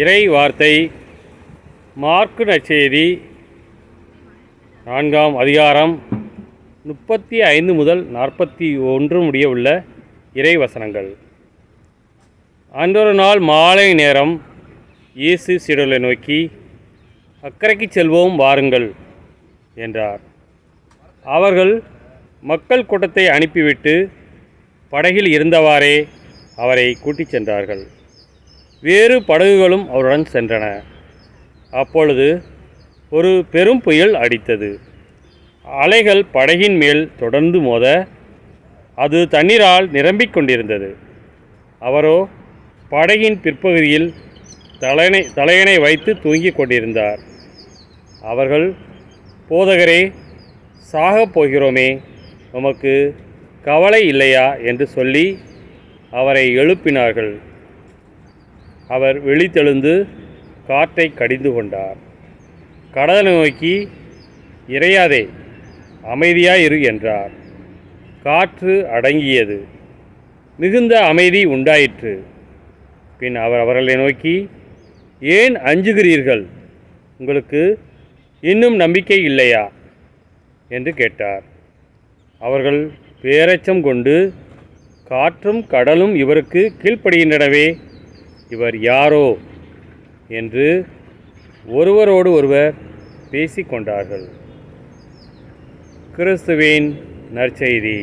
இறை வார்த்தை மார்க்கு நற்செய்தி 4ஆம் அதிகாரம் 35 முதல் 41 முடிய உள்ள இறை வசனங்கள். அன்றொரு நாள் மாலை நேரம் இயேசு சீடர்களை நோக்கி, அக்கரைக்கு செல்வோம் வாருங்கள் என்றார். அவர்கள் மக்கள் கூட்டத்தை அனுப்பிவிட்டு படகில் இருந்தவாறே அவரை கூட்டிச் சென்றார்கள். வேறு படகுகளும் அவருடன் சென்றன. அப்பொழுது ஒரு பெரும் புயல் அடித்தது. அலைகள் படகின் மேல் தொடர்ந்து மோத அது தண்ணீரால் நிரம்பிக் கொண்டிருந்தது. அவரோ படகின் பிற்பகுதியில் தலையணை வைத்து தூங்கிக் கொண்டிருந்தார். அவர்கள், போதகரே, சாகப் போகிறோமே, உமக்கு கவலை இல்லையா என்று சொல்லி அவரை எழுப்பினார்கள். அவர் விழித்தெழுந்து காற்றை கடிந்து கொண்டார். கடலை நோக்கி, இறையாதே, அமைதியாயிரு என்றார். காற்று அடங்கியது. மிகுந்த அமைதி உண்டாயிற்று. பின் அவர் அவர்களை நோக்கி, ஏன் அஞ்சுகிறீர்கள்? உங்களுக்கு இன்னும் நம்பிக்கை இல்லையா என்று கேட்டார். அவர்கள் பேரச்சம் கொண்டு, காற்றும் கடலும் இவருக்கு கீழ்ப்படுகின்றனவே, இவர் யாரோ என்று ஒருவரோடு ஒருவர் பேசிக்கொண்டார்கள். கிறிஸ்துவின் நற்செய்தி.